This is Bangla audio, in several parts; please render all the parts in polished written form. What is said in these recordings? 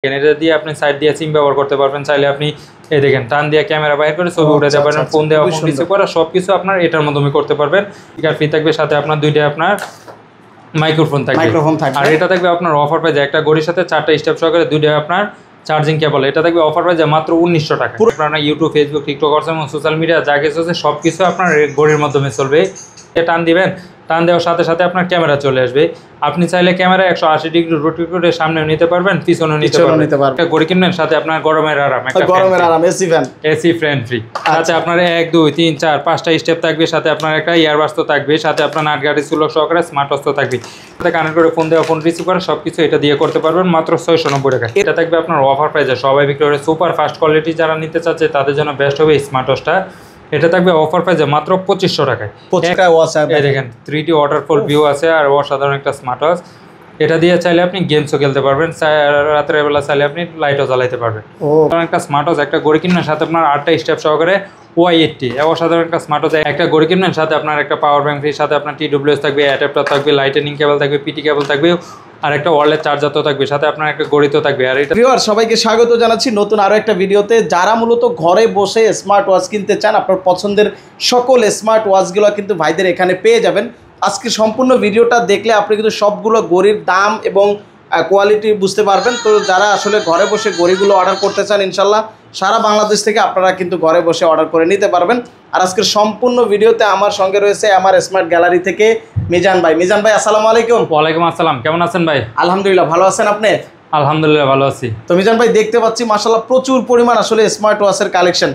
এটা দিয়ে আপনি সাইড দিয়ে সিম ব্যবহার করতে পারবেন। চাইলে আপনি এই দেখেন টান দিয়ে ক্যামেরা বাইর করে ছবি উঠাতে পারবেন, ফোন দেওয়া ফোন রিসিভ করা সবকিছু আপনার এটার মাধ্যমে করতে পারবেন। স্পিকার ফ্রি থাকবে, সাথে আপনার দুইটা আপনার মাইক্রোফোন থাকবে। আর এটা থাকবে আপনার অফার প্রাইসে একটা ঘড়ির সাথে 4টা স্টেপ সহকারে দুইটা আপনার চার্জিং কেবল। এটা থাকবে অফার প্রাইসে মাত্র 1900 টাকা। আপনার ইউটিউব, ফেসবুক, টিকটক এবং সোশ্যাল মিডিয়া যা কিছু আছে সবকিছু আপনার ঘড়ির মাধ্যমে চলবে। টান দিবেন, টান দেওয়ার সাথে সাথে আপনার ক্যামেরা চলে আসবে। আপনি চাইলে ক্যামেরা 180 ডিগ্রি রোটেট করে সামনেও নিতে পারবেন, পিছনেও নিতে পারবেন। একটা ঘড়ি কিনবেন, সাথে আপনার গরমের আরাম, এসি ফ্যান ফ্রি। সাথে আপনার 1 2 3 4 5টা স্টেপ থাকবে, সাথে আপনার একটা ইয়ারবাডস তো থাকবে, সাথে আপনার নাটগাড়ি চুলক সহকারে স্মার্ট ওয়াচ তো থাকবে। এটা কানেক্ট করে ফোন দেওয়া ফোন রিসিভ করা সবকিছু এটা দিয়ে করতে পারবেন মাত্র 690 টাকা। এটা থাকবে আপনার অফার প্রাইসে। সবাই বিক্রি করে সুপার ফাস্ট কোয়ালিটি যারা নিতে চাচ্ছে তাদের জন্য বেস্ট হবে স্মার্ট ওয়াচটা। এটা থাকবে অফার প্রাইসে মাত্র 2500 টাকায়। এই দেখেন 3D ওয়াটারফল ভিউ আছে আর অসাধারণ একটা স্মার্ট ওয়াচ। এটা দিয়ে চাইলে আপনি গেমসও খেলতে পারবেন, রাতের বেলা চাইলে আপনি লাইটও জ্বালাইতে পারবেন। একটা স্মার্ট ওয়াচ একটা ঘড়ি কিনবেন, সাথে আপনার 8টা স্টেপ সহকারে Y80 অসাধারণ একটা স্মার্ট ওয়াচ। একটা ঘড়ি কিনবেন, সাথে আপনার একটা পাওয়ার ব্যাংক ফ্রি, সাথে আপনার TWS থাকবে, অ্যাডাপ্টার থাকবে, লাইটেনিং কেবল থাকবে, পিটি কেবল থাকবে, আর একটা ওয়্যারলেস চার্জার তো থাকবে, সাথে আপনার একটা ঘড়ি তো থাকবে। আর এটা ভিউয়ার সবাইকে স্বাগত জানাচ্ছি নতুন আরো একটা ভিডিওতে। যারা মূলত ঘরে বসে স্মার্ট ওয়াচ কিনতে চান, আপনার পছন্দের সকল স্মার্ট ওয়াচগুলো কিন্তু ভাইদের এখানে পেয়ে যাবেন। আজকে সম্পূর্ণ ভিডিওটা দেখলে আপনি কিন্তু সবগুলো ঘড়ির দাম এবং কোয়ালিটি বুঝতে পারবেন। তো যারা আসলে ঘরে বসে ঘড়িগুলো অর্ডার করতে চান, ইনশাল্লাহ সারা বাংলাদেশ থেকে আপনারা কিন্তু ঘরে বসে অর্ডার করে নিতে পারবেন। আর আজকের সম্পূর্ণ ভিডিওতে আমার সঙ্গে রয়েছে আমার স্মার্ট গ্যালারি থেকে মিজান ভাই। মিজান ভাই আসসালামু আলাইকুম। ওয়ালাইকুম আসসালাম, কেমন আছেন ভাই? আলহামদুলিল্লাহ, ভালো আছেন আপনি? আলহামদুলিল্লাহ ভালো আছি। তো মিজান ভাই দেখতে পাচ্ছি মাশাআল্লাহ প্রচুর পরিমাণ আসলে স্মার্ট ওয়াচের কালেকশন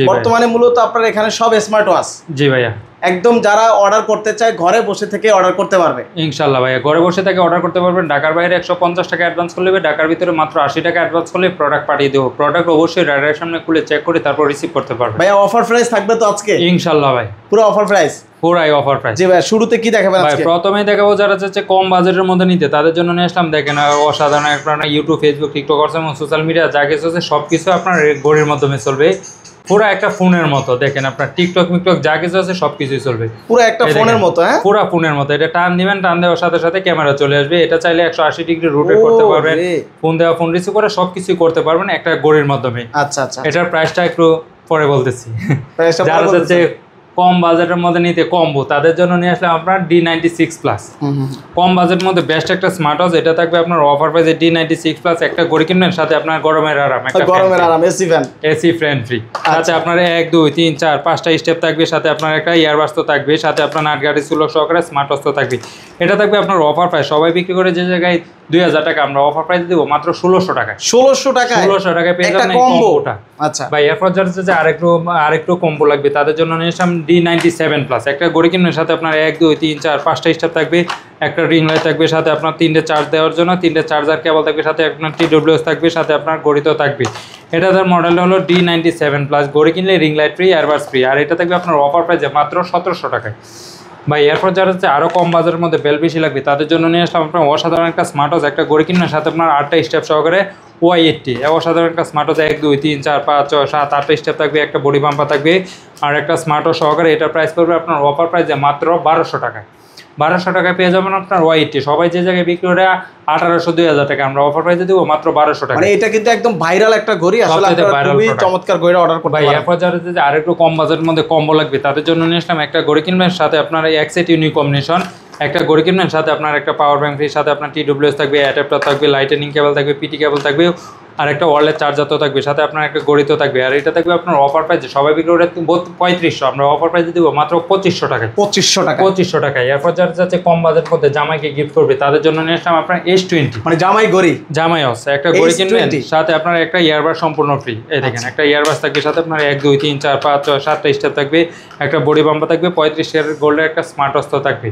বর্তমানে মূলত আপনার এখানে সব স্মার্ট ওয়াচ। জি ভাইয়া, একদম যারা অর্ডার করতে চায় ঘরে বসে থেকে অর্ডার করতে পারবে ইনশাআল্লাহ ভাইয়া। ঘরে বসে থেকে অর্ডার করতে পারবেন। ঢাকার বাইরে 150 টাকা অ্যাডভান্স করলে, ঢাকার ভিতরে মাত্র 80 টাকা অ্যাডভান্স করলে প্রোডাক্ট পাঠিয়ে দেবো। প্রোডাক্ট অবশ্যই রাইডারের সামনে খুলে চেক করে তারপর রিসিভ করতে পারবেন। ভাইয়া অফার প্রাইস থাকবে তো আজকে? ইনশাআল্লাহ ভাই, পুরো অফার প্রাইস, পুরাই অফার প্রাইস। জি ভাই, শুরুতে কি দেখাবেন আজকে? প্রথমেই দেখাবো যারা চাচ্ছে কম বাজেটের মধ্যে নিতে, তাদের জন্য নিয়ে আসলাম। দেখেন অসাধারণ আপনার ইউটিউব, ফেসবুক, টিকটক এবং সোশ্যাল মিডিয়া যা কিছু আছে সবকিছু আপনার ঘড়ির মাধ্যমে চলবে। পুরো একটা ফোনের মতো। দেখেন আপনার টিকটক মিকটক যা কিছু আছে সবকিছুই চলবে পুরো একটা ফোনের মতো। হ্যাঁ, পুরো ফোনের মতো। এটা টান দিবেন, টান দেওয়ার সাথে সাথে ক্যামেরা চলে আসবে। এটা চাইলে 180 ডিগ্রি রোটেট করতে পারবেন, ফোন দেওয়া ফোন রিসিভ করে সবকিছুই করতে পারবেন একটা ঘড়ির মাধ্যমে। আচ্ছা আচ্ছা, এটার প্রাইসটা একটু পরে বলতেছি। যারা চাচ্ছে কম বাজেটের মধ্যে নিতে কম্বো, তাদের জন্য নিয়ে আসলে আপনার D96 প্লাস। কম বাজেটের মধ্যে বেস্ট একটা স্মার্ট ওয়াচ। এটা থাকবে আপনার অফার প্রাইসে D96 প্লাস। একটা ঘড়ি কিনবেন, সাথে আপনার গরমের আরাম, এসি ফ্যান ফ্রি। সাথে আপনার 1 2 3 4 5টা স্টেপ থাকবে, সাথে আপনার একটা ইয়ারবাডস তো থাকবে, সাথে আপনার নাটগাড়ি চুলক সহকারে স্মার্ট ওয়াচ তো থাকবে। এটা থাকবে আপনার অফার প্রাইস। সবাই বিক্রি করে যে জায়গায় 2000 টাকা, আমরা অফার প্রাইস দেবো মাত্র 1600 টাকায়। 1600 টাকায় পেয়ে যাবেন এই কম্বোটা। আচ্ছা ভাই, এরপর যারা চাচ্ছে আরেকটু কম্বো লাগবে তাদের জন্য নিয়ে আসলাম D97 প্লাস। একটা ঘড়ি কিনবেন, সাথে আপনার 1 2 3 4 5টা স্টেপ থাকবে, একটা রিং লাইট থাকবে, সাথে আপনার 3টে চার্জ দেওয়ার জন্য 3টে চার্জার কেবল থাকবে, সাথে আপনার TWS থাকবে, সাথে আপনার ঘড়িতেও থাকবে। এটা তার মডেলটা হলো D97 প্লাস। ঘড়ি কিনলে ring light free, airbuds free. আর এটা থাকবে আপনার অফার প্রাইসে মাত্র 1700 টাকায়। ভাই, এরপর যারা হচ্ছে আরও কম বাজারের মধ্যে বেল বেশি লাগবে তাদের জন্য নিয়ে আসলাম আপনার অসাধারণ একটা স্মার্ট ওয়াচ। একটা ঘড়ি কিনবেন, সাথে আপনার 8টা স্টেপ সহকারে Y80 অসাধারণ একটা স্মার্ট ওয়াচ। 1 2 3 4 5 6 7 8টা স্টেপ থাকবে, একটা বডি পাম্পার থাকবে, আর একটা স্মার্ট ওয়াচ সহকারে। এটার প্রাইস পড়বে আপনার অফার প্রাইসে মাত্র 1200 টাকায়। 1200 টাকায় পেয়ে যাবেন আপনার Y80। সবাই যে জায়গায় বিক্রি করে 1800 2000 টাকা, আমরা অফার প্রাইসে দেবো মাত্র 1200 টাকা। মানে এটা কিন্তু একদম ভাইরাল একটা ঘড়ি, আসলে আপনারা খুবই চমৎকার ঘড়ি অর্ডার করতে পারেন। ভাই, এরপর যারা যে আরেকটু কম বাজেটের মধ্যে কম্বো লাগবে তাদের জন্য নিয়ে আসলাম। একটা ঘড়ি কিনবেন, সাথে আপনার এক সেট ইউনিক কম্বিনেশন। একটা ঘড়ি কিনবেন, সাথে আপনার একটা পাওয়ার ব্যাংক ফ্রি, সাথে আপনার TWS থাকবে, অ্যাডাপ্টার থাকবে, লাইটেনিং কেবল থাকবে, পিটি কেবল থাকবে, আর একটা ওয়্যারলেস চার্জার তো থাকবে, সাথে আপনার একটা ঘড়ি তো থাকবে। আর এটা থাকবে আপনার অফার প্রাইসে। সবাই বিক্রি করে 3500, আমরা অফার প্রাইসে দেবো মাত্র 2500 টাকায়। 2500 টাকায়। এরপর যারা যাচ্ছে কম বাজেটের মধ্যে জামাইকে গিফট করবে তাদের জন্য নিয়ে আসলাম আপনার S20, মানে জামাই আছে। একটা ঘড়ি কিনবেন, সাথে আপনার একটা ইয়ারবাড সম্পূর্ণ ফ্রি। এই দেখেন একটা ইয়ারবাড থাকবে, সাথে আপনার 1 2 3 4 5 6 7টা স্টেপ থাকবে, একটা বডি পাম্পার থাকবে, 35 ক্যারেট গোল্ডের একটা স্মার্ট ওয়াচ তো থাকবে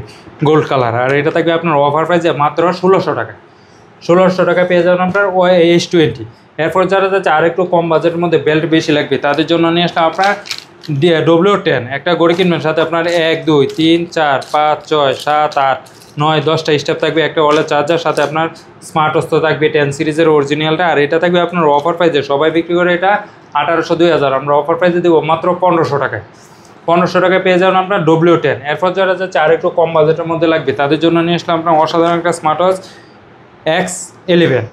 গোল্ড কালার। আর এটা থাকবে আপনার অফার প্রাইসে মাত্র 1600 টাকায়। 1600 টাকায় পেয়ে যাবেন আপনার S20। এরপর যারা যাচ্ছে আরেকটু কম বাজেটের মধ্যে বেল্ট বেশি লাগবে তাদের জন্য নিয়ে আসলাম আপনার W10। একটা ঘড়ি কিনবেন, সাথে আপনার 1 2 3 4 5 6 7 8 9 10টা স্টেপ থাকবে, একটা ওয়্যারলেস চার্জার, সাথে আপনার স্মার্ট ওয়াচ তো থাকবে 10 সিরিজের অরিজিনালটা। আর এটা থাকবে আপনার অফার প্রাইসে। সবাই বিক্রি করে এটা 1800 2000, আমরা অফার প্রাইসে দেবো মাত্র 1500 টাকায়। 1500 টাকায় পেয়ে যাবেন আপনার W10। এরপর যারা যাচ্ছে আরেকটু কম বাজেটের মধ্যে লাগবে তাদের জন্য নিয়ে আসলাম আপনার অসাধারণ একটা স্মার্ট ওয়াচ X11।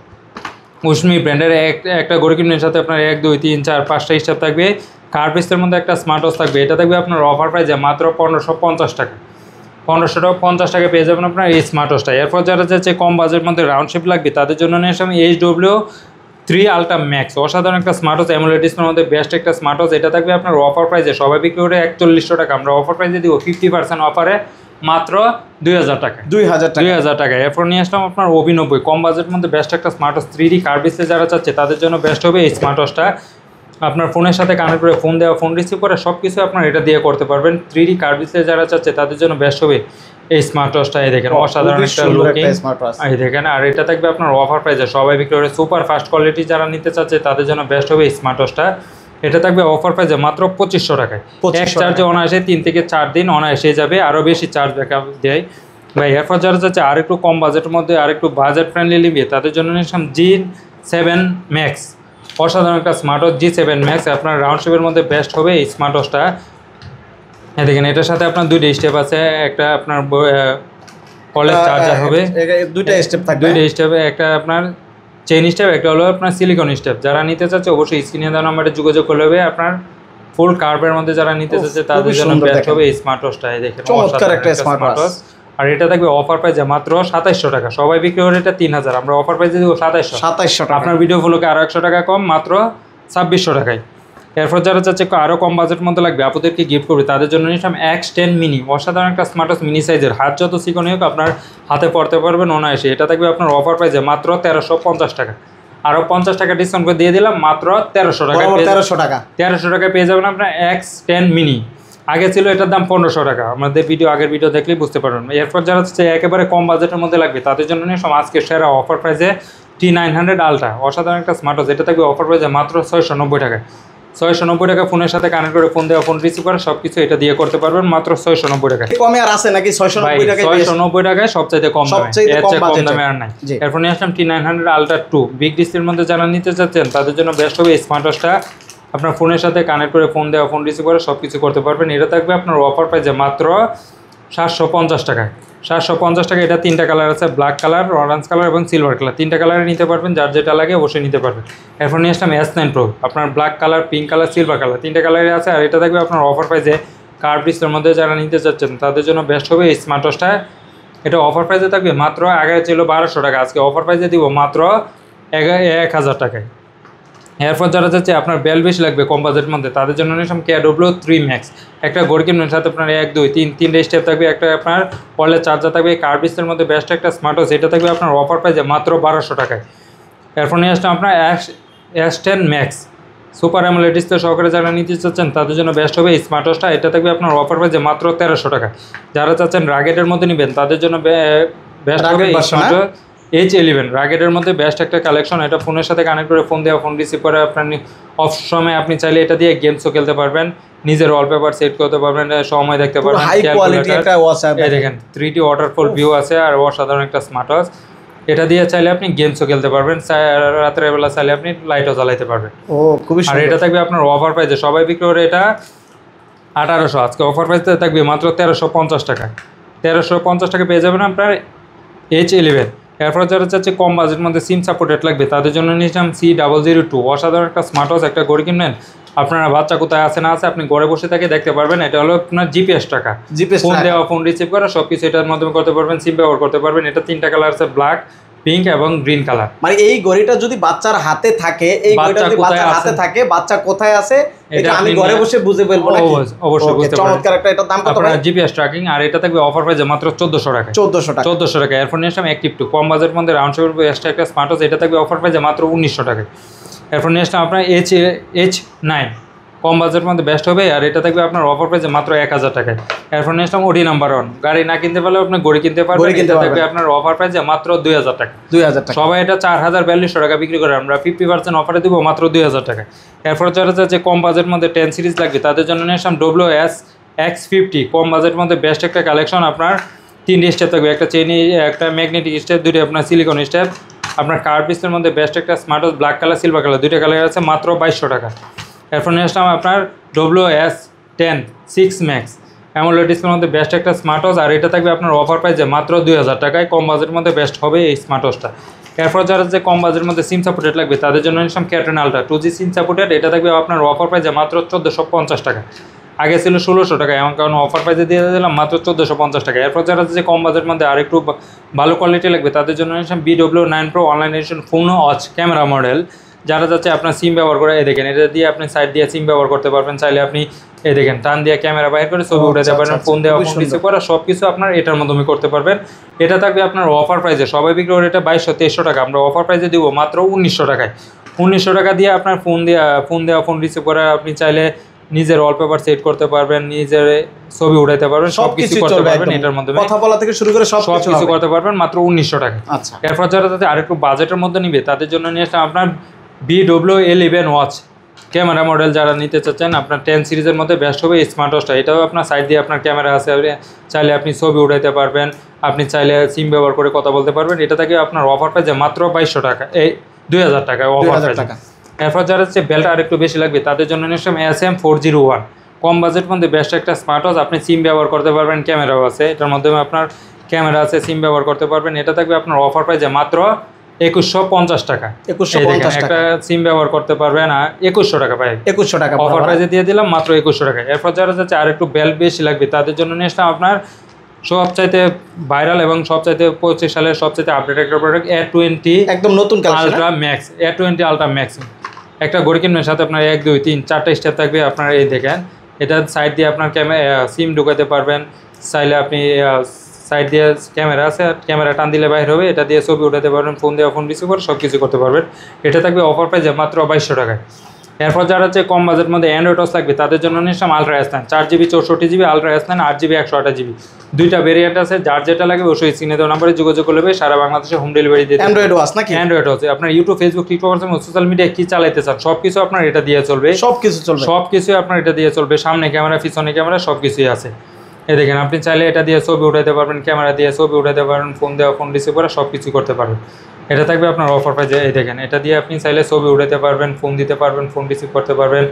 উসমি ব্র্যান্ডের একটা ঘড়ি কিনবেন, সাথে আপনার 1 2 3 4 5টা স্টেপ থাকবে। কার্ভিসের মধ্যে একটা স্মার্ট ওয়াচ থাকবে, এটা থাকবে আপনার অফার প্রাইসে মাত্র 1550 টাকা। 1550 টাকা পেয়ে যাবেন আপনার এই স্মার্ট ওয়াচটা। এরপর যারা যাচ্ছে কম বাজেটের মধ্যে রাউন্ড শেপ লাগবে তাদের জন্য নিয়ে আসলাম HW3 আলট্রা ম্যাক্স, অসাধারণ একটা স্মার্ট ওয়াচ, অ্যামোলেড ডিসপ্লের মধ্যে বেস্ট একটা স্মার্ট ওয়াচ। এটা থাকবে আপনার অফার প্রাইসে, সবাই বিক্রি করে 4100 টাকা, আমরা অফার প্রাইসে দিব 50% অফারে মাত্র 2000 টাকা। 2000 টাকা। 2000 টাকা। এরপর নিয়ে আসলাম আপনার OB90, কম বাজেটের মধ্যে বেস্ট একটা স্মার্ট ওয়াচ। 3D কার্ভিসে যারা চাচ্ছে তাদের জন্য বেস্ট হবে এই স্মার্ট ওয়াচটা। আপনার ফোনের সাথে কানেক্ট করে ফোন দেওয়া, ফোন রিসিভ করা সব কিছু আপনার এটা দিয়ে করতে পারবেন। 3D কার্ভিসে যারা চাচ্ছে তাদের জন্য বেস্ট হবে এই স্মার্ট ওয়াচটা। এই দেখেন অসাধারণ একটা লুকিং, এই দেখেন। আর এটা থাকবে আপনার অফার প্রাইসে, সবাই বিক্রি করে সুপার ফাস্ট কোয়ালিটি যারা নিতে চাচ্ছে তাদের জন্য বেস্ট হবে এই স্মার্ট ওয়াচটা। এটা থাকবে অফার প্রাইসে মাত্র 2500 টাকায়। এক চার্জে অনায়াসে 3 থেকে 4 দিন অনায়াসে যাবে, আরও বেশি চার্জ ব্যাকআপ দেয় ভাই। এরপর যারা চাচ্ছে আর একটু কম বাজেটের মধ্যে আর একটু বাজেট ফ্রেন্ডলি নিবে তাদের জন্য নিলাম G7 Max, অসাধারণ একটা স্মার্ট ওয়াচ G7 Max। আপনার রাউন্ড শেপের মধ্যে বেস্ট হবে এই স্মার্ট ওয়াচটা। হ্যাঁ দেখেন, এটার সাথে আপনার 2টা স্টেপ আছে, একটা আপনার কলেজ চার্জার হবে, 2টা স্টেপ থাকবে, 2টা স্টেপে একটা আপনার চেইন স্টেপ, একটা হলো আপনার সিলিকন স্টেপ। যারা নিতে চাচ্ছে অবশ্যই স্ক্রিনে দেওয়া নাম্বারে যোগাযোগ করলে হবে। আপনার ফুল কার্ভের মধ্যে যারা নিতে চাচ্ছে তাদের জন্য বেস্ট হবে এই স্মার্ট ওয়াচটা। দেখেন চমৎকার একটা স্মার্ট ওয়াচ। আর এটা থাকবে অফার প্রাইসে মাত্র 2700 টাকা, সবাই বিক্রি করে এটা 3000, আমরা অফার প্রাইসে দিব 2700 টাকা। আপনার ভিডিও ফলোকে আরও 100 টাকা কম, মাত্র 2600 টাকায়। এরপর যারা চাচ্ছে আরও কম বাজেটের মধ্যে লাগবে আপুদেরকে গিফট করবে তাদের জন্য নিলাম X10 মিনি, অসাধারণ একটা স্মার্ট ওয়াচ, মিনি সাইজের, হাত যত চিকন হোক আপনার হাতে পড়তে পারবেন অনায়াসে। এটা থাকবে আপনার অফার প্রাইসে মাত্র 1350 টাকা, আরও 50 টাকা ডিসকাউন্ট করে দিয়ে দিলাম, মাত্র 1300 টাকা। 1300 টাকায় পেয়ে যাবেন আপনার X10 মিনি। আগে ছিল এটার দাম 1500 টাকা, আমাদের আগের ভিডিও দেখলেই বুঝতে পারবেন। এরপর যারা চাচ্ছে একেবারে কম বাজেটের মধ্যে লাগবে তাদের জন্য নিয়ে আজকে সেরা অফার প্রাইসে T900 আলট্রা, অসাধারণ একটা স্মার্ট ওয়াচ। এটা থাকবে অফার প্রাইসে মাত্র 690 টাকায়। 690 টাকা ফোনের সাথে কানেক্ট করে ফোন দেওয়া, ফোন রিসিভ করা সব কিছু এটা দিয়ে করতে পারবেন মাত্র 690 টাকা। কমে আর আছে নাকি? 690 টাকায় 690 টাকায় সবচাইতে কম দামে, এর চেয়ে কম দামে আর নাই। এরপর নিয়ে আসলাম T900 আলট্রা 2, বিগ ডিসপ্লের মধ্যে যারা নিতে চাচ্ছেন তাদের জন্য বেস্ট হবে এই স্মার্ট ওয়াচটা। আপনার ফোনের সাথে কানেক্ট করে ফোন দেওয়া, ফোন রিসিভ করা সব কিছু করতে পারবেন। এটা থাকবে আপনার অফার প্রাইসে মাত্র 750 টাকায়। 750 টাকা। এটা 3টা কালার আছে, ব্ল্যাক কালার, অরেঞ্জ কালার এবং সিলভার কালার, 3টা কালারে নিতে পারবেন, যার যেটা লাগে অবশ্যই নিতে পারবেন। এরপর নিয়ে আসলাম S9 Pro, আপনার black colour, pink colour, silver colour, 3টা কালারে আছে। আর এটা থাকবে আপনার অফার প্রাইসে কার্ভ ডিসপ্লের মধ্যে যারা নিতে চাচ্ছেন তাদের জন্য বেস্ট হবে এই স্মার্ট ওয়াচটা। এটা অফার প্রাইসে থাকবে মাত্র, আগে ছিল 1200 টাকা, আজকে অফার প্রাইসে দিব মাত্র 1000 টাকায়। এরপর যারা যাচ্ছে আপনার বেল বেশি লাগবে কম বাজেটের মধ্যে তাদের জন্য নিলাম KW3 Max, একটা ঘড়ি কিনবেন, সাথে আপনার 1 2 3 3টা স্টেপ থাকবে, একটা আপনার ওয়ালেট চার্জার থাকবে, কার্ভ ডিসপ্লের মধ্যে বেস্ট একটা স্মার্ট ওয়াচ। এটা থাকবে আপনার অফার প্রাইসে মাত্র 1200 টাকায়। এরপর নিয়ে আসলাম আপনার S10 Max, super AMOLED display সহকারে যারা নিতে চাচ্ছেন তাদের জন্য বেস্ট হবে এই স্মার্ট ওয়াচটা। এটা থাকবে আপনার অফার প্রাইসে মাত্র 1300 টাকা। যারা চাচ্ছেন রাগেটের মধ্যে নেবেন তাদের জন্য বেস্ট হবে এই স্মার্ট ওয়াচ H11, রাগেটের মধ্যে বেস্ট একটা কালেকশন। এটা ফোনের সাথে কানেক্ট করে ফোন দেওয়া, ফোন রিসিভ করে আপনার অফ সময় আপনি চাইলে এটা দিয়ে গেমসও খেলতে পারবেন, নিজের ওয়ালপেপার সেট করতে পারবেন, সময় দেখতে পারবেন। হাই কোয়ালিটি একটা ওয়াচ আছে, এই দেখেন 3D ওয়াটারফল ভিউ আছে, আর অসাধারণ একটা স্মার্ট ওয়াচ। এটা দিয়ে চাইলে আপনি গেমসও খেলতে পারবেন, রাতের বেলা চাইলে আপনি লাইটও জ্বালাইতে পারবেন। ও খুবই সুন্দর। আর এটা থাকবে আপনার অফার প্রাইসে, সবাই বিক্রি করে এটা 1800, আজকে অফার প্রাইসে থাকবে মাত্র 1350 টাকা। 1350 টাকা পেয়ে যাবেন আপনার H11। এরপর যারা চাচ্ছে কম বাজেটের মধ্যে সিম সাপোর্টেড লাগবে তাদের জন্য নিয়েছিলাম C002, অসাধারণ একটা স্মার্ট ওয়াচ। একটা ঘড়ি কিনবেন, আপনারা বাচ্চা কোথায় আছে না আছে আপনি ঘরে বসে থেকে দেখতে পারবেন। এটা হলো আপনার জিপিএস টাকা, ফোন দেওয়া, ফোন রিসিভ করা সব কিছু এটার মাধ্যমে করতে পারবেন, সিম ব্যবহার করতে পারবেন। এটা 3টা কালার আছে, ব্ল্যাক, পিঙ্ক এবং গ্রিন কালার। মানে এই ঘড়িটা যদি বাচ্চার হাতে থাকে, এই ঘড়িটা যদি বাচ্চার হাতে থাকে, বাচ্চা কোথায় আছে এটা আমি ঘরে বসে বুঝে ফেলবো নাকি? অবশ্যই বুঝতে পারবেন। চমৎকার একটা। এটার দাম কত ভাই? GPS tracking. আর এটা থাকবে অফার প্রাইসে মাত্র 1400 টাকা। 1400 টাকা। এরপর নিয়ে আসলাম অ্যাক্টিভ 2, কম বাজেটের মধ্যে রাউন্ড শেপের এক্সট্রা একটা স্মার্ট ওয়াচ। এটা থাকবে অফার প্রাইসে মাত্র 1900 টাকায়। এরপর নিয়ে আসলাম আপনার H9, কম বাজেটের মধ্যে বেস্ট হবে। আর এটা থাকবে আপনার অফার প্রাইসে মাত্র 1000 টাকায়। এরপর নিয়ে আসলাম OD নাম্বার 1, গাড়ি না কিনতে পারলে আপনি ঘড়ি কিনতে পারবেন। এটা থাকবে আপনার অফার প্রাইসে মাত্র 2000 টাকা। 2000 টাকা। সবাই এটা 4200 টাকা বিক্রি করে, আমরা 50% অফারে দিব মাত্র 2000 টাকা। এরপর যারা চাচ্ছে কম বাজেটের মধ্যে 10 সিরিজ লাগবে তাদের জন্য নিয়ে আসলাম WS-X50, কম বাজেটের মধ্যে বেস্ট একটা কালেকশন। আপনার 3টি স্টেপ থাকবে, একটা চেইনি, একটা ম্যাগনেটিক স্টেপ, 2টি আপনার সিলিকন স্টেপ। আপনার কার্ভ ডিসপ্লের মধ্যে বেস্ট একটা smart watch, black colour, silver colour, 2টা কালার আছে, মাত্র 2200 টাকা। এরপর নিয়ে আসলাম আপনার WS-10 6 Max, অ্যামোলেড ডিসপ্লের মধ্যে বেস্ট একটা স্মার্ট ওয়াচ। আর এটা থাকবে আপনার অফার প্রাইসে মাত্র 2000 টাকায়। কম বাজেটের মধ্যে বেস্ট হবে এই স্মার্ট ওয়াচটা। এরপর যারা যে কম বাজেটের মধ্যে সিম সাপোর্টেড লাগবে তাদের জন্য নিলাম ক্যাটরিন আলট্রা 2G সিম সাপোর্টেড। এটা থাকবে আপনার অফার প্রাইসে মাত্র 1450 টাকা, আগে ছিল 1600 টাকা, এমন কারণ অফার প্রাইসে দিয়ে দিলাম মাত্র 1450 টাকা। এরপর যারা যে কম বাজেটের মধ্যে আর একটু ভালো কোয়ালিটি লাগবে তাদের জন্য নিলাম BW9 Pro online addition phone watch camera model. যারা যাচ্ছে আপনার সিম ব্যবহার করে এই দেখেন, এটা দিয়ে আপনি সাইড দিয়ে সিম ব্যবহার করতে পারবেন। চাইলে আপনি এই দেখেন টান দিয়ে ক্যামেরা বাইর করে ছবি উঠাতে পারবেন, ফোন দেওয়া ফোন রিসিভ করা সব কিছু আপনার এটার মাধ্যমে করতে পারবেন। এটা থাকবে আপনার অফার প্রাইসে, সবাই বিক্রি করে এটা 2200-2300 টাকা, আমরা অফার প্রাইসে দিব মাত্র 1900 টাকায়। 1900 টাকা দিয়ে আপনার ফোন দেওয়া ফোন রিসিভ করা, আপনি চাইলে নিজের ওয়ালপেপার সেট করতে পারবেন, নিজের ছবি উঠাইতে পারবেন, সবকিছু করতে পারবেন এটার মাধ্যমে, কথা বলা থেকে শুরু করে সবকিছু করতে পারবেন মাত্র 1900 টাকা। আচ্ছা, এরপর যারা যাতে আরেকটু বাজেটের মধ্যে নিবে তাদের জন্য নিয়ে আসলাম আপনার BW11 ওয়াচ ক্যামেরা মডেল। যারা নিতে চাচ্ছেন আপনার 10 সিরিজের মধ্যে বেস্ট হবে স্মার্ট ওয়াচটা। এটাও আপনার সাইড দিয়ে আপনার ক্যামেরা আছে, চাইলে আপনি ছবি উঠাইতে পারবেন, আপনি চাইলে সিম ব্যবহার করে কথা বলতে পারবেন। এটা থেকে আপনার অফার প্রাইসে মাত্র 2200 টাকা, এই 2000 টাকা অফার প্রাইস। এরপর যারা হচ্ছে বেলটা আরেকটু বেশি লাগবে তাদের জন্য নিয়ে আসলাম SM401 কম বাজেট মধ্যে বেস্ট একটা স্মার্ট ওয়াচ। আপনি সিম ব্যবহার করতে পারবেন, ক্যামেরাও আছে এটার মাধ্যমে, আপনার ক্যামেরা আছে, সিম ব্যবহার করতে পারবেন। এটা থাকবে আপনার অফার প্রাইসে মাত্র 2150 টাকা। 2150 একটা সিম ব্যবহার করতে পারবেন 2100 টাকা পাই, 2100 টাকা অফার প্রাইসে দিয়ে দিলাম মাত্র 2100 টাকা। এরপর যারা যাচ্ছে আর একটু বেল বেশি লাগবে তাদের জন্য নিয়ে আসলাম আপনার সবচাইতে ভাইরাল এবং সবচাইতে 25 সালের সবচাইতে আপডেট একটা প্রোডাক্ট A20 একদম নতুন ultra max. A20 ultra max একটা ঘড়ি কিনবেন, সাথে আপনার 1 2 3 4টা স্টেপ থাকবে। আপনার এই দেখেন, এটা সাইড দিয়ে আপনার সিম ঢুকাতে পারবেন, চাইলে আপনি সাইড দিয়ে ক্যামেরা আছে, ক্যামেরা টান দিলে বাইর হবে, এটা দিয়ে ছবি উঠাতে পারবেন, ফোন দেওয়া ফোন রিসিভ করে সব কিছু করতে পারবেন। এটা থাকবে অফার প্রাইসে মাত্র 2200 টাকায়। এরপর যারা হচ্ছে কম বাজেটের মধ্যে অ্যান্ড্রয়েড ওয়াচ লাগবে তাদের জন্য নিলাম ultra S9 4GB 64GB, ultra S9 8GB 128GB, দুইটা ভেরিয়েন্ট আছে। যার যেটা লাগে অবশ্যই স্ক্রিনে দেওয়া নাম্বারে যোগাযোগ করলে সারা বাংলাদেশে হোম ডেলিভারি দিয়ে অ্যান্ড্রয়েড ওয়াচ নাকি? অ্যান্ড্রয়েড ওয়াচ আপনার YouTube, Facebook, TikTok social media কি চালাইতে চান সব কিছু আপনার এটা দিয়ে চলবে, সব কিছু আপনার এটা দিয়ে চলবে। সামনে ক্যামেরা, পিছনে ক্যামেরা সব কিছুই আছে। এই দেখেন, আপনি চাইলে এটা দিয়ে ছবি উঠাতে পারবেন, ক্যামেরা দিয়ে ছবি উঠাতে পারবেন, ফোন দেওয়া ফোন রিসিভ করা সব কিছু করতে পারবেন। এটা থাকবে আপনার অফার প্রাইসে। এই দেখেন, এটা দিয়ে আপনি চাইলে ছবি উঠাতে পারবেন, ফোন দিতে পারবেন, ফোন রিসিভ করতে পারবেন,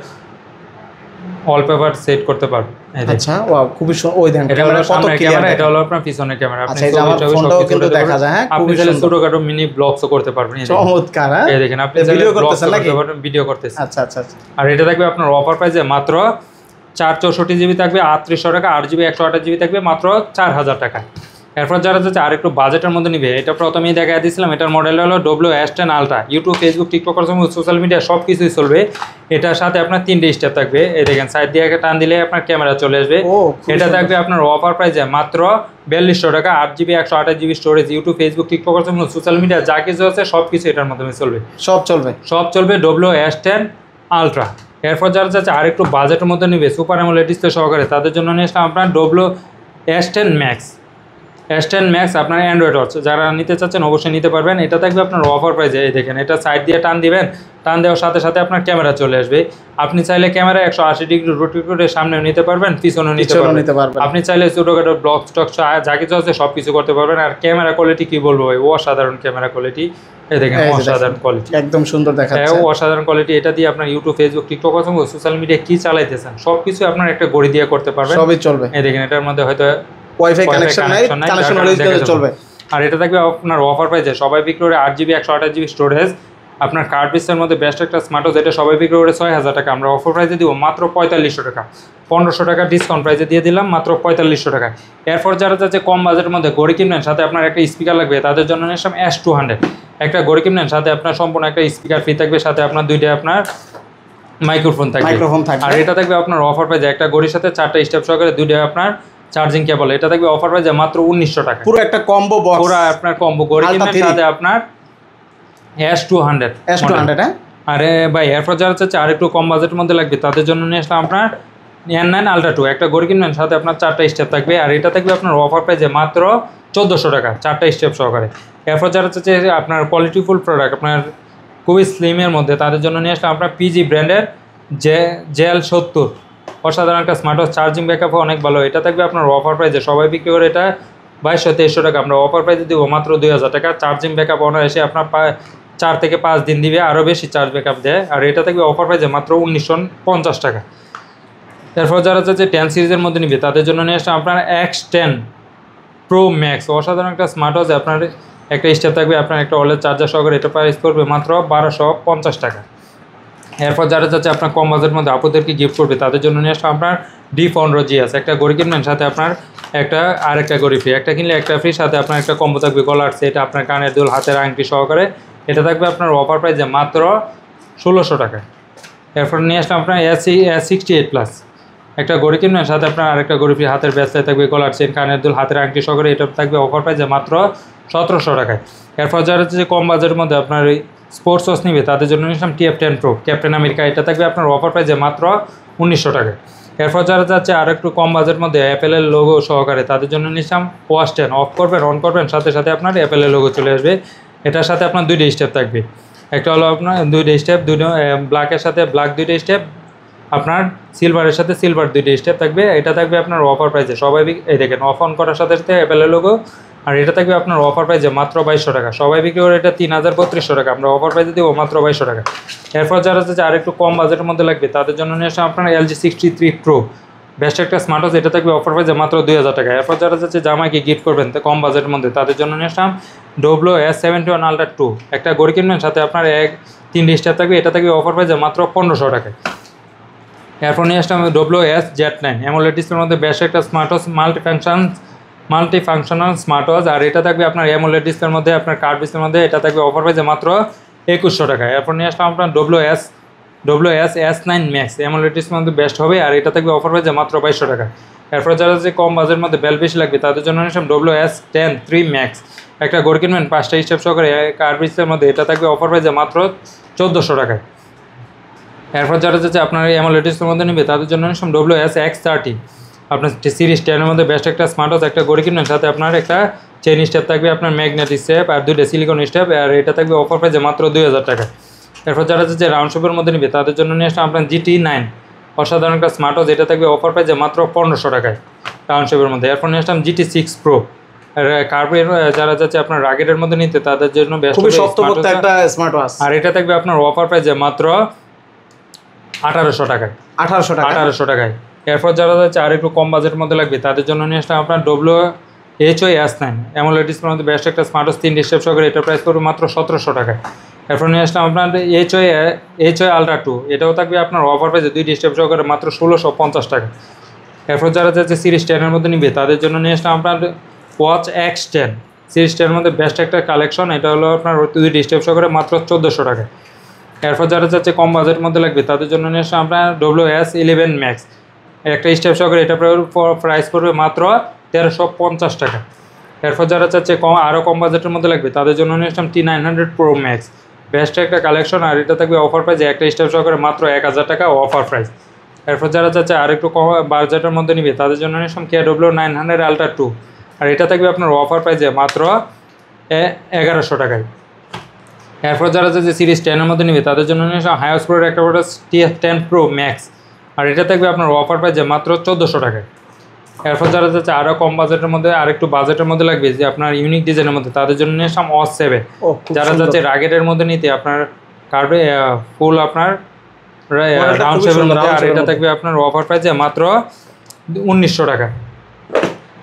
ওয়ালপেপার সেট করতে পারবেন। আচ্ছা, ওয়াও, খুবই ওই দেখেন ক্যামেরা কত ক্লিয়ার। এটা হলো আপনার পিছনের ক্যামেরা, আপনি ছবি ফোনটাও কিন্তু দেখা যায়। হ্যাঁ, আপনি চাইলে ছোটখাটো মিনি ব্লগসও করতে পারবেন। চমৎকার। এই দেখেন, আপনি চাইলে ভিডিও করতেছেন নাকি? ভিডিও করতেছেন। আচ্ছা আচ্ছা আচ্ছা। আর এটা থাকবে আপনার অফার প্রাইসে মাত্র 464GB থাকবে 3800 টাকা, 8GB 128GB থাকবে মাত্র 4000 টাকা। এরপর যারা যাচ্ছে আর একটু বাজেটের মধ্যে নিবে, এটা প্রথমেই দেখা দিয়েছিলাম, এটার মডেল হলো WS10 ultra. YouTube, Facebook, TikTok social media সব কিছুই চলবে। এটার সাথে আপনার 3টে স্টেপ থাকবে। এই দেখেন, সাইড দিয়ে টান দিলে আপনার ক্যামেরা চলে আসবে। এটা থাকবে আপনার অফার প্রাইসে মাত্র 4200 টাকা, 8GB 128GB storage. YouTube, Facebook, TikTok social media যা কিছু আছে সব কিছু এটার মাধ্যমে চলবে, সব চলবে WS10 আলট্রা। এরপর যারা যাচ্ছে আর একটু বাজেটের মধ্যে নিবে সুপার অ্যামোলেড ডিসপ্লে সহকারে তাদের জন্য নিয়ে আসলাম আপনার WS10 ম্যাক্স। S10 ম্যাক্স আপনার অ্যান্ড্রয়েড ওয়াচ যারা নিতে চাচ্ছেন অবশ্যই নিতে পারবেন। এটা থাকবে আপনার অফার প্রাইসে। এই দেখেন, এটা সাইড দিয়ে টান দিবেন, টান দেওয়ার সাথে সাথে আপনার ক্যামেরা চলে আসবে। আপনি চাইলে ক্যামেরা 180 ডিগ্রি রোটেট করে সামনেও নিতে পারবেন, পিছনেও নিতে পারবেন। আপনি চাইলে ছোটোখাটো ব্লগ স্টক যা কিছু আছে সব কিছু করতে পারবেন। আর ক্যামেরা কোয়ালিটি কি বলবো ভাই, অসাধারণ ক্যামেরা কোয়ালিটি। এই দেখেন, অসাধারণ কোয়ালিটি, একদম সুন্দর দেখাচ্ছে, অসাধারণ কোয়ালিটি। এটা দিয়ে আপনার YouTube, Facebook, TikTok social media কি চালাইতেছেন সব কিছু আপনার একটা ঘড়ি দিয়ে করতে পারবেন, সবই চলবে। এই দেখেন, এটার মধ্যে হয়তো ওয়াইফাই কানেকশন নাই, কানেকশন হলেই চলবে। আর এটা থাকবে আপনার অফার প্রাইসে, সবাই বিক্রি করে 8GB 128GB স্টোরেজ। আপনার কার্ড পিসের মধ্যে বেস্ট একটা স্মার্ট ওয়াচ, এটা সবাই বিক্রি করে 6000 টাকা, আমরা অফার প্রাইসে দিব মাত্র 4500 টাকা। 1500 টাকা ডিসকাউন্ট প্রাইসে দিয়ে দিলাম মাত্র 4500 টাকা। এরপর যারা যাচ্ছে কম বাজেটের মধ্যে ঘড়ি কিনবেন, সাথে আপনার একটা স্পিকার লাগবে তাদের জন্য নিলাম S200। একটা ঘড়ি কিনবেন, সাথে আপনার সম্পূর্ণ একটা স্পিকার ফ্রি থাকবে, সাথে আপনার দুইটা আপনার মাইক্রোফোন থাকবে। আর এটা থাকবে আপনার অফার প্রাইসে, একটা ঘড়ির সাথে 4টা স্টেপ সহকারে দুইটা আপনার চার্জিং কেবল। এটা থাকবে অফার প্রাইসে মাত্র 1900 টাকা, পুরো একটা কম্বো বক্স, পুরো আপনার কম্বো ঘড়ি কিনবেন, সাথে আপনার S200। হ্যাঁ। আরে ভাই, এরপর যারা চাচ্ছে আর একটু কম বাজেটের মধ্যে লাগবে তাদের জন্য নিয়ে আসলাম আপনার N9 Ultra 2। একটা ঘড়ি কিনবেন, সাথে আপনার 4টা স্টেপ থাকবে। আর এটা থাকবে আপনার অফার প্রাইসে মাত্র 1400 টাকা, 4টা স্টেপ সহকারে। এরপর যারা চাচ্ছে আপনার কোয়ালিটিফুল প্রোডাক্ট, আপনার খুবই স্লিমের মধ্যে, তাদের জন্য নিয়ে আসলাম আপনার PG ব্র্যান্ডের JL70। অসাধারণ একটা স্মার্ট ওয়াচ, চার্জিং ব্যাকআপও অনেক ভালো। এটা থাকবে আপনার অফার প্রাইসে, সবাই বিক্রি করে এটা 2200-2300 টাকা, আমরা অফার প্রাইসে দিব মাত্র 2000 টাকা। চার্জিং ব্যাকআপ অনায়াসে আপনার 4 থেকে 5 দিন দিবে, আরও বেশি চার্জ ব্যাকআপ দেয়। আর এটা থাকবে অফার প্রাইসে মাত্র 1950 টাকা। এরপর যারা চাচ্ছে 10 সিরিজের মধ্যে নিবে তাদের জন্য নিয়ে আসলাম আপনার X10 Pro Max। অসাধারণ একটা স্মার্ট ওয়াচ, আপনার একটা স্টেপ থাকবে আপনার একটা ওয়ালেট চার্জার সহকারে, এটা প্রাইস করবে মাত্র 1250 টাকা। এরপর যারা যাচ্ছে আপনার কম বাজেটের মধ্যে আপুদেরকে গিফট করবে তাদের জন্য নিয়ে আসলে আপনার D15GS একটা ঘড়ি কিনবেন, সাথে আপনার আরেকটা ঘড়ি ফ্রি, একটা কিনলে একটা ফ্রি, সাথে আপনার একটা কম্বো থাকবে গলার সেট, আপনার কানের দুল, হাতের আংটি সহকারে, এটা থাকবে আপনার অফার প্রাইসে মাত্র 1600 টাকায়। এরপর নিয়ে আসলাম আপনার S68+ একটা ঘড়ি কিনবেন, সাথে আপনার আরেকটা ঘড়ি ফ্রি, হাতের ব্যাসলাইট থাকবে, গলার চেন, কানের দুল, হাতের আংটি সহকারে, এটা থাকবে অফার প্রাইসে মাত্র 1700 টাকায়। এরপর যারা হচ্ছে কম বাজেটের মধ্যে আপনার এই স্পোর্টস ওয়াচ নিবে তাদের জন্য নিয়েছিলাম TF10 Pro ক্যাপ্টেন আমেরিকা, এটা থাকবে আপনার অফার প্রাইসে মাত্র 1900 টাকায়। এরপর যারা যাচ্ছে আর একটু কম বাজেটের মধ্যে অ্যাপেলের লোগো সহকারে তাদের জন্য নিয়েছিলাম ওয়াচ 10 অফ করবেন অন করবেন সাথে সাথে আপনার অ্যাপেলের লোগো চলে আসবে। এটার সাথে আপনার 2টা স্টেপ থাকবে, একটা হলো আপনার 2টা স্টেপ, ব্ল্যাকের সাথে ব্ল্যাক 2টা স্টেপ, আপনার সিলভারের সাথে সিলভার 2টা স্টেপ থাকবে। এটা থাকবে আপনার অফার প্রাইসে সবাই এই দেখেন অফ অন করার সাথে সাথে অ্যাপেলের লোগো, আর এটা থাকবে আপনার অফার প্রাইসে মাত্র 2200 টাকা। সবাই বিক্রি করে এটা 3300 টাকা, আমরা অফার প্রাইসে দেবো মাত্র 2200 টাকা। এরপর যারা হচ্ছে আর একটু কম বাজেটের মধ্যে লাগবে তাদের জন্য নিয়ে আসে আপনার LG63 Pro বেস্ট একটা স্মার্ট ওয়াচ, এটা থাকবে অফার প্রাইসে মাত্র 2000 টাকা। এরপর যারা যাচ্ছে জামাইকে গিফট করবেন কম বাজেটের মধ্যে তাদের জন্য নিয়ে আসলাম S71 Ultra 2 একটা ঘড়ি কিনবেন, সাথে আপনার 3 স্টার থাকবে, এটা থাকবে অফার প্রাইসে মাত্র 1500 টাকায়। এরপর নিয়ে আসলাম WS-Z9 অ্যামোলেড ডিসপ্লের মধ্যে বেস্ট একটা smart watch, multifunctional smart watch, আর এটা থাকবে আপনার অ্যামোলেড ডিসপ্লের মধ্যে, আপনার কার্ড ডিসপ্লের মধ্যে, এটা থাকবে অফার প্রাইসে মাত্র 2100 টাকা। এরপর নিয়ে আসলাম আপনার WS-S9 Max অ্যামোলেড ডিসপ্লের মধ্যে বেস্ট হবে, আর এটা থাকবে অফার প্রাইসে মাত্র 2200 টাকা। এরপর যারা যে কম বাজেটের মধ্যে বেল বেশি লাগবে তাদের জন্য নিয়ে আসলাম WS-10 3 Max একটা ঘড়ি কিনবেন 5টা স্টেপ সহকারে কার্ড ডিসপ্লের মধ্যে, এটা থাকবে অফার প্রাইসে মাত্র 1400 টাকায়। এরপর যারা যাচ্ছে আপনার এই অ্যামোলেড ডিসপ্লের মধ্যে নেবে তাদের জন্য নিলাম WS-X30 আপনার সিরিজ 10 মধ্যে বেস্ট একটা স্মার্ট ওয়াচ একটা ঘড়ি কিনবেন, সাথে আপনার একটা চেইন স্টেপ থাকবে, আপনার ম্যাগনেটিক স্টেপ আর 2টা সিলিকন স্টেপ, আর এটা থাকবে অফার প্রাইসে মাত্র 2000 টাকা। এরপর যারা যাচ্ছে রাউন্ড শেপের মধ্যে নেবে তাদের জন্য নিয়ে আসলাম আপনার GT9 অসাধারণ একটা স্মার্ট ওয়াচ, এটা থাকবে অফার প্রাইসে মাত্র 1500 টাকায় রাউন্ড শেপের মধ্যে। এরপর নিয়ে আসলাম GT6 Pro কার্বের যারা যাচ্ছে আপনার রাগেটের মধ্যে নিতে তাদের জন্য বেস্ট খুবই শক্তপোক্ত একটা স্মার্ট ওয়াচ, আর এটা থাকবে আপনার অফার প্রাইসে মাত্র 1800 টাকায় 1800 টাকায়। এরপর যারা যাচ্ছে আর একটু কম বাজেটের মধ্যে লাগবে তাদের জন্য নিয়ে আসলাম আপনার WHOS9 অ্যামোলেড ডিসপ্লের মধ্যে বেস্ট একটা স্মার্ট ওয়াচ 3 স্টেপ সহকারে, এটা প্রাইস করবে মাত্র 1700 টাকায়। এরপর নিয়ে আসলাম আপনার HO Ultra 2 এটাও থাকবে আপনার অফার প্রাইসে 2 স্টেপ সহকারে মাত্র 1650 টাকা। এরপর যারা যাচ্ছে সিরিজ 10 মধ্যে নিবে তাদের জন্য নিয়ে আসলাম আপনার ওয়াচ X10 সিরিজ 10 মধ্যে বেস্ট একটা কালেকশন, এটা হলো আপনার 2 স্টেপ সহকারে মাত্র 1400 টাকা। এরপর যারা যাচ্ছে কম বাজেটের মধ্যে লাগবে তাদের জন্য নিয়ে আসলাম আপনার WS11 Max একটা স্টেপ সহকারে, এটা প্রাইস করবে মাত্র 1350 টাকা। এরপর যারা চাচ্ছে আরও কম বাজেটের মধ্যে লাগবে তাদের জন্য নিয়ে আসলাম T900 Pro Max বেস্ট একটা কালেকশন, আর এটা থাকবে অফার প্রাইসে একটা স্টেপ সহকারে মাত্র 1000 টাকা অফার প্রাইস। এরপর যারা চাচ্ছে আর একটু কম বাজেটের মধ্যে নিবে তাদের জন্য নিয়ে আসলাম KW900 Ultra 2 আর এটা থাকবে আপনার অফার প্রাইসে মাত্র 1100 টাকায়। এরপর যারা যাচ্ছে সিরিজ 10 মধ্যে নিবে তাদের জন্য নিয়ে আসলাম হাইস প্রোর একটা TF10 Pro Max আর এটা থাকবে আপনার অফার প্রাইসে মাত্র 1400 টাকায়। এরপর যারা যাচ্ছে আরও কম বাজেটের মধ্যে আর একটু বাজেটের মধ্যে লাগবে যে আপনার ইউনিক ডিজাইনের মধ্যে তাদের জন্য নিয়ে আসলাম OS 7 যারা যাচ্ছে রাগেটের মধ্যে নিতে আপনার কার্ডে ফুল আপনার রাউন্ড শেপের মধ্যে, আর এটা থাকবে আপনার অফার প্রাইসে মাত্র 1900 টাকা।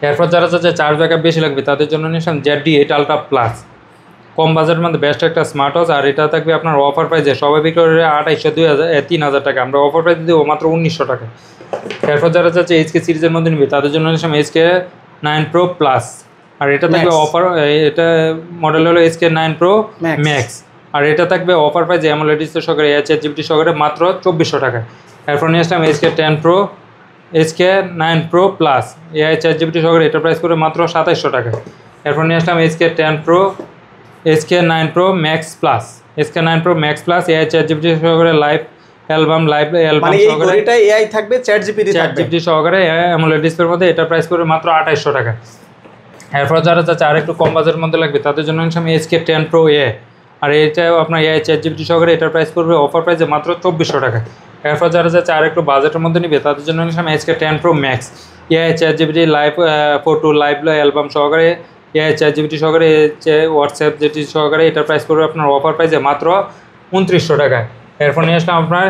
এরপর যারা যাচ্ছে চার্জ ব্যাকআপ বেশি লাগবে তাদের জন্য নিয়ে আসলাম ZD8 Ultra Plus কম বাজেটের মধ্যে বেস্ট একটা স্মার্ট ওয়াচ, আর এটা থাকবে আপনার অফার প্রাইসে সবাই বিক্রি করে 2800 3000 টাকা, আমরা অফার প্রাইসে দেবো মাত্র 1900 টাকা। এরপর যারা চাচ্ছে HK সিরিজের মধ্যে নিবে তাদের জন্য নিলাম HK9 Pro Plus আর এটা থাকবে অফার, এটা মডেল হলো HK9 Pro Max আর এটা থাকবে অফার প্রাইসে অ্যামোলেড ডিসপ্লে সহকারে HHGPT সহকারে মাত্র 2400 টাকা। এরপর নিয়ে আসলাম HK9 Pro Plus HHGPT সহকারে, এটা প্রাইস করে মাত্র 2700 টাকা। এরপর নিয়ে আসলাম HK9 Pro Max Plus HK9 Pro Max Plus HHGPT সহকারে লাইভ অ্যালবাম মানে এই ঘড়িটা AI থাকবে ChatGPT সহকারে অ্যামোলেড ডিসপ্লের মধ্যে, এটা প্রাইস করে মাত্র 2800 টাকা। এরপর যারা চাচ্ছে আরেকটু কম বাজেটের মধ্যে লাগবে তাদের জন্য আমি HK10 Pro A আর এটাও আপনার AI ChatGPT সহকারে, এটার প্রাইস করবে অফার প্রাইসে মাত্র 2400 টাকা। এরপর যারা চাচ্ছে আরেকটু বাজেটের মধ্যে নিবে তাদের জন্য আমি HK10 Pro Max AI ChatGPT live photo live album সহকারে AI ChatGPT সহকারে হোয়াটসঅ্যাপ যেটি সহকারে, এটার প্রাইস করবে আপনার অফার প্রাইসে মাত্র 2900 টাকায়। এরপর নিয়ে আসলাম আপনার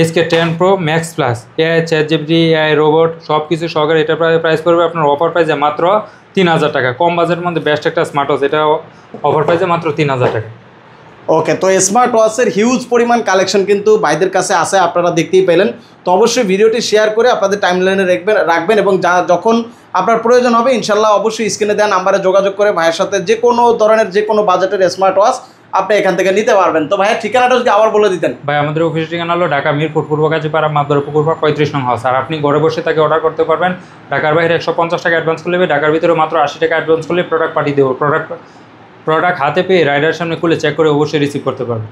HK10 Pro Max Plus AI ChatGPT AI robot সব কিছু সহকারে, এটার প্রাইস করবে আপনার অফার প্রাইসে মাত্র 3000 টাকা, কম বাজেটের মধ্যে বেস্ট একটা স্মার্ট ওয়াচ, এটা অফার প্রাইসে মাত্র 3000 টাকা। ওকে, তো স্মার্ট ওয়াচের হিউজ পরিমাণ কালেকশন কিন্তু ভাইদের কাছে আছে, আপনারা দেখতেই পেলেন। তো অবশ্যই ভিডিওটি শেয়ার করে আপনাদের টাইমলাইনে রাখবেন এবং যখন আপনার প্রয়োজন হবে ইনশাল্লাহ অবশ্যই স্ক্রিনে দেওয়া নাম্বারে যোগাযোগ করে ভাইয়ের সাথে যে কোনো ধরনের যে কোনো বাজেটের স্মার্ট ওয়াচ আপনি এখান থেকে নিতে পারবেন। তো ভাইয়ের ঠিকানাটা যদি আবার বলে দিতেন। ভাই আমাদের অফিসের ঠিকানা হলো ঢাকা মিরপুর পূর্ব কাজীপাড়া মাদুরা পুকুর পাড় 35 নং হাউস। আর আপনি ঘরে বসে তাকে অর্ডার করতে পারবেন। ঢাকার বাইরে 150 টাকা অ্যাডভান্স করলে, ঢাকার ভিতরে মাত্র 80 টাকা অ্যাডভান্স করলে প্রোডাক্ট পাঠিয়ে দেবো। প্রোডাক্ট হাতে পেয়ে রাইডারের সামনে খুলে চেক করে অবশ্যই রিসিভ করতে পারবেন।